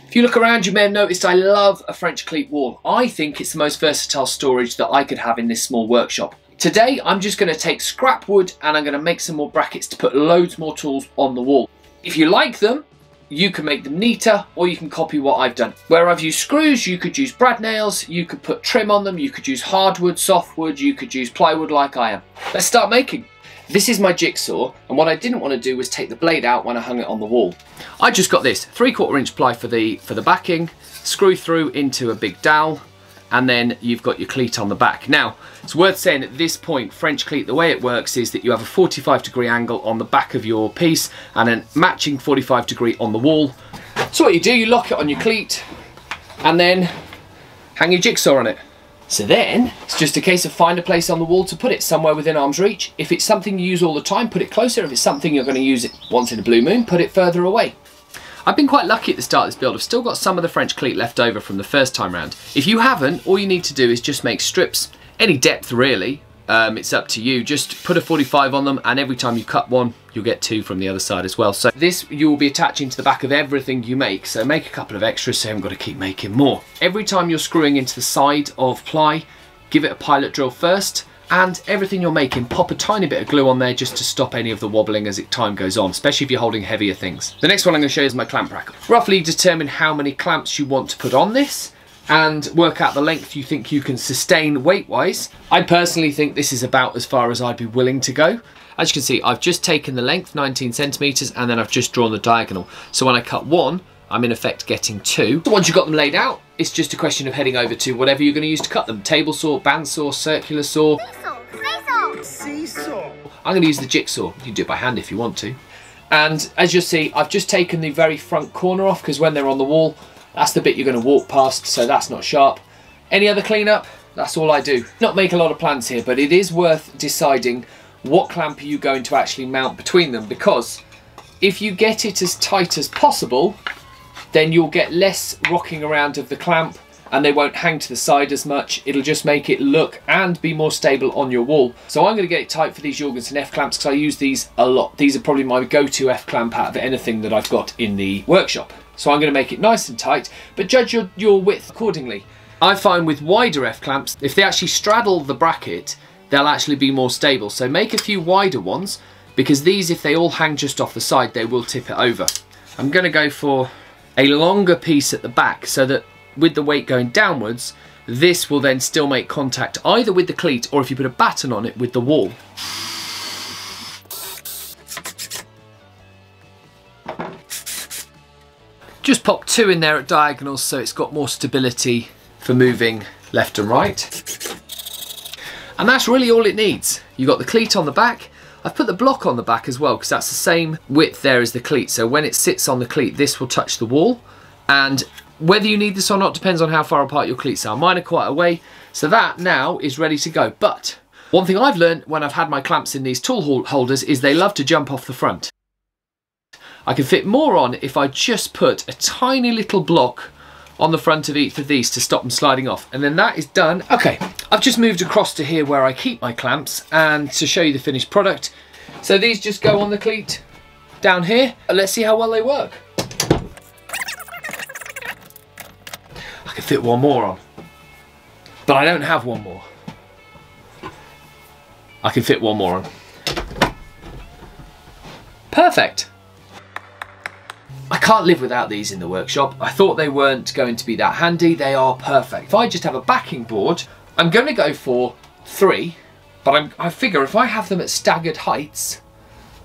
If you look around, you may have noticed I love a French Cleat wall. I think it's the most versatile storage that I could have in this small workshop. Today, I'm just going to take scrap wood and I'm going to make some more brackets to put loads more tools on the wall. If you like them, you can make them neater, or you can copy what I've done. Where I've used screws, you could use brad nails, you could put trim on them, you could use hardwood, softwood, you could use plywood like I am. Let's start making. This is my jigsaw, and what I didn't want to do was take the blade out when I hung it on the wall. I just got this 3/4 inch ply for the backing, screw through into a big dowel, and then you've got your cleat on the back. Now, it's worth saying at this point, French Cleat, the way it works is that you have a 45-degree angle on the back of your piece and a matching 45-degree on the wall. So what you do, you lock it on your cleat and then hang your jigsaw on it. So then, it's just a case of find a place on the wall to put it, somewhere within arm's reach. If it's something you use all the time, put it closer. If it's something you're going to use it once in a blue moon, put it further away. I've been quite lucky at the start of this build. I've still got some of the French Cleat left over from the first time round. If you haven't, all you need to do is just make strips, any depth really. It's up to you. Just put a 45 on them, and every time you cut one, you'll get 2 from the other side as well. So this you will be attaching to the back of everything you make. So make a couple of extras so you haven't got to keep making more. Every time you're screwing into the side of ply, give it a pilot drill first, and everything you're making, pop a tiny bit of glue on there just to stop any of the wobbling as time goes on, especially if you're holding heavier things. The next one I'm going to show you is my clamp rack. Roughly determine how many clamps you want to put on this and work out the length you think you can sustain weight-wise. I personally think this is about as far as I'd be willing to go. As you can see, I've just taken the length, 19 centimeters, and then I've just drawn the diagonal. So when I cut one, I'm in effect getting 2. Once you've got them laid out, it's just a question of heading over to whatever you're going to use to cut them. Table saw, bandsaw, circular saw. Seesaw. I'm going to use the jigsaw. You can do it by hand if you want to. And as you'll see, I've just taken the very front corner off because when they're on the wall, that's the bit you're going to walk past, so that's not sharp. Any other cleanup? That's all I do. Not make a lot of plans here, but it is worth deciding what clamp are you going to actually mount between them, because if you get it as tight as possible, then you'll get less rocking around of the clamp and they won't hang to the side as much. It'll just make it look and be more stable on your wall. So I'm going to get it tight for these Jorgensen F clamps because I use these a lot. These are probably my go-to F clamp out of anything that I've got in the workshop. So I'm going to make it nice and tight, but judge your width accordingly. I find with wider F clamps, if they actually straddle the bracket, they'll actually be more stable. So make a few wider ones, because these, if they all hang just off the side, they will tip it over. I'm going to go for a longer piece at the back so that with the weight going downwards, this will then still make contact either with the cleat or if you put a batten on it with the wall. Just pop 2 in there at diagonals so it's got more stability for moving left and right. And that's really all it needs. You've got the cleat on the back. I've put the block on the back as well because that's the same width there as the cleat. So when it sits on the cleat, this will touch the wall. And whether you need this or not depends on how far apart your cleats are. Mine are quite away, so that now is ready to go. But one thing I've learned when I've had my clamps in these tool holders is they love to jump off the front. I can fit more on if I just put a tiny little block on the front of each of these to stop them sliding off, and then that is done. Okay, I've just moved across to here where I keep my clamps and to show you the finished product. So these just go on the cleat down here, and let's see how well they work. I can fit one more on, but I don't have one more. I can fit one more on. Perfect. I can't live without these in the workshop. I thought they weren't going to be that handy. They are perfect. If I just have a backing board, I'm going to go for 3, but I figure if I have them at staggered heights,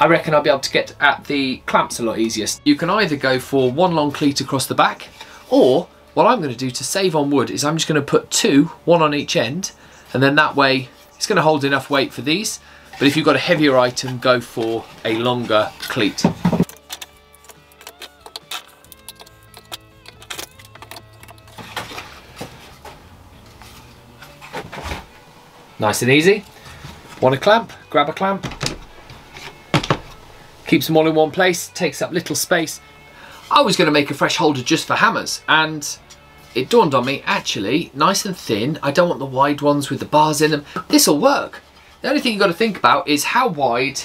I reckon I'll be able to get at the clamps a lot easier. You can either go for 1 long cleat across the back, or what I'm going to do to save on wood is I'm just going to put 2, 1 on each end, and then that way it's going to hold enough weight for these. But if you've got a heavier item, go for a longer cleat. Nice and easy. Want a clamp? Grab a clamp. Keeps them all in one place, takes up little space. I was going to make a fresh holder just for hammers, and it dawned on me, actually, nice and thin. I don't want the wide ones with the bars in them. This'll work. The only thing you've got to think about is how wide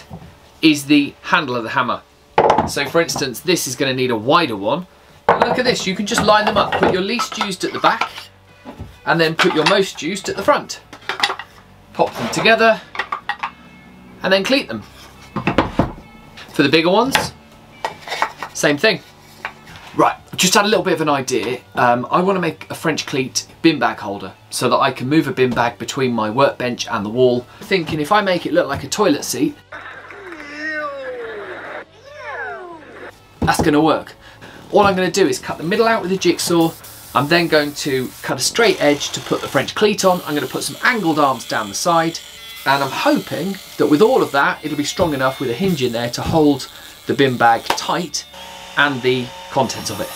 is the handle of the hammer. So for instance, this is going to need a wider one Look at this, you can just line them up. Put your least used at the back and then put your most used at the front. Pop them together and then cleat them. For the bigger ones, same thing. Right, just had a little bit of an idea. I want to make a French cleat bin bag holder so that I can move a bin bag between my workbench and the wall. Thinking if I make it look like a toilet seat, that's going to work. All I'm going to do is cut the middle out with a jigsaw. I'm then going to cut a straight edge to put the French cleat on. I'm going to put some angled arms down the side, and I'm hoping that with all of that it'll be strong enough with a hinge in there to hold the bin bag tight and the contents of it.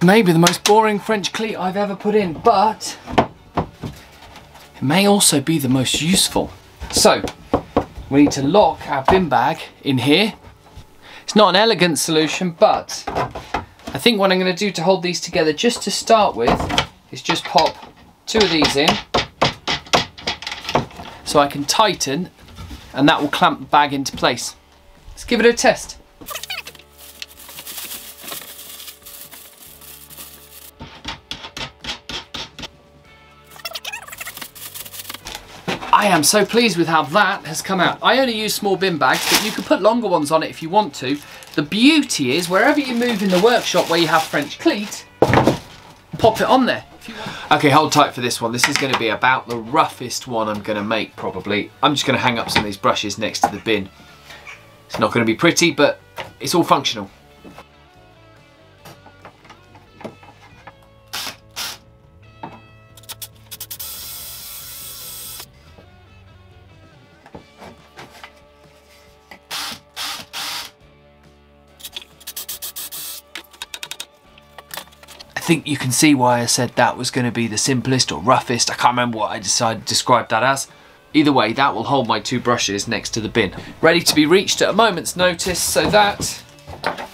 Maybe the most boring French cleat I've ever put in, but it may also be the most useful. So we need to lock our bin bag in here. It's not an elegant solution, but I think what I'm going to do to hold these together just to start with is just pop 2 of these in so I can tighten, and that will clamp the bag into place. Let's give it a test. I am so pleased with how that has come out. I only use small bin bags, but you can put longer ones on it if you want to. The beauty is, wherever you move in the workshop where you have French cleat, pop it on there. Okay, hold tight for this one. This is going to be about the roughest one I'm going to make, probably. I'm just going to hang up some of these brushes next to the bin. It's not going to be pretty, but it's all functional. I think you can see why I said that was going to be the simplest or roughest. I can't remember what I decided to describe that as. Either way, that will hold my 2 brushes next to the bin. Ready to be reached at a moment's notice, so that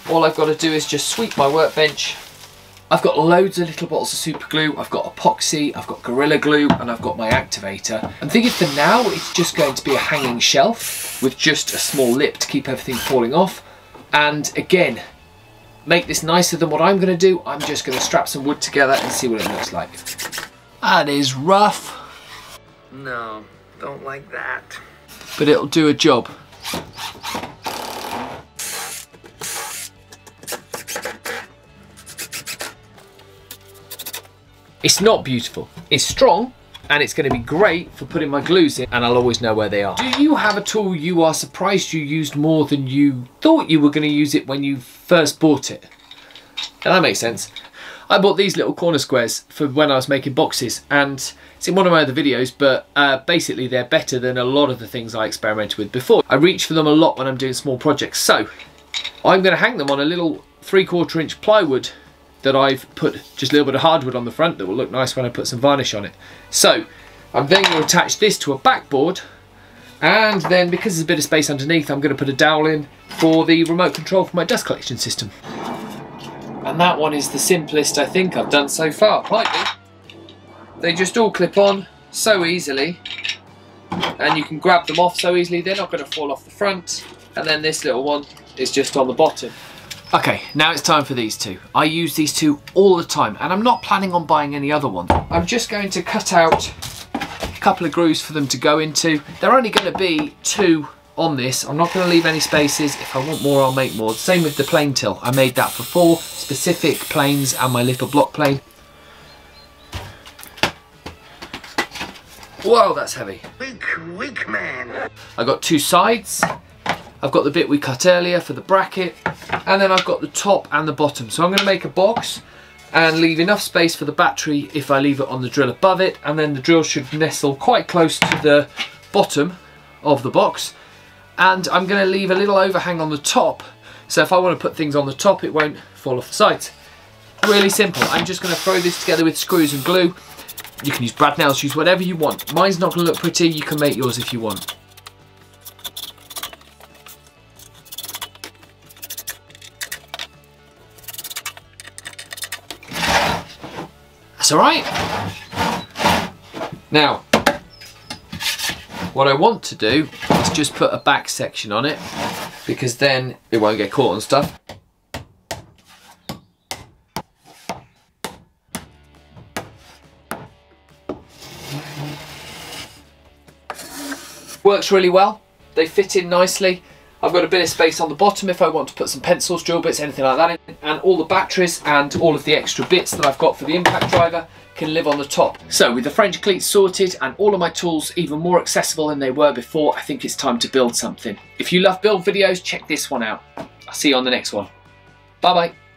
all I've got to do is just sweep my workbench. I've got loads of little bottles of super glue, I've got epoxy, I've got Gorilla Glue, and I've got my activator. I'm thinking for now it's just going to be a hanging shelf with just a small lip to keep everything falling off. And again, make this nicer than what I'm going to do, I'm just going to strap some wood together and see what it looks like. That is rough. No, don't like that. But it'll do a job. It's not beautiful. It's strong, and it's going to be great for putting my glues in, and I'll always know where they are. Do you have a tool you are surprised you used more than you thought you were going to use it when you first bought it? Now that makes sense. I bought these little corner squares for when I was making boxes, and it's in one of my other videos, but basically they're better than a lot of the things I experimented with before. I reach for them a lot when I'm doing small projects, so I'm going to hang them on a little 3/4 inch plywood that I've put just a little bit of hardwood on the front that will look nice when I put some varnish on it. So I'm then going to attach this to a backboard, and then because there's a bit of space underneath, I'm going to put a dowel in for the remote control for my dust collection system. And that one is the simplest I think I've done so far. Might be. They just all clip on so easily, and you can grab them off so easily, they're not going to fall off the front. And then this little one is just on the bottom. Okay, now it's time for these 2. I use these 2 all the time, and I'm not planning on buying any other ones. I'm just going to cut out a couple of grooves for them to go into. They're only going to be 2 on this. I'm not going to leave any spaces. If I want more, I'll make more. Same with the plane till. I made that for 4 specific planes and my little block plane. Whoa, that's heavy. Weak man. I got 2 sides. I've got the bit we cut earlier for the bracket, and then I've got the top and the bottom. So I'm going to make a box and leave enough space for the battery if I leave it on the drill above it, and then the drill should nestle quite close to the bottom of the box. And I'm going to leave a little overhang on the top, so if I want to put things on the top it won't fall off the sides. Really simple. I'm just going to throw this together with screws and glue. You can use brad nails, use whatever you want. Mine's not going to look pretty, you can make yours if you want. That's alright. Now, what I want to do is just put a back section on it, because then it won't get caught on stuff. Works really well. They fit in nicely. I've got a bit of space on the bottom if I want to put some pencils, drill bits, anything like that in, and all the batteries and all of the extra bits that I've got for the impact driver can live on the top. So with the French cleats sorted and all of my tools even more accessible than they were before, I think it's time to build something. If you love build videos, check this one out. I'll see you on the next one. Bye bye.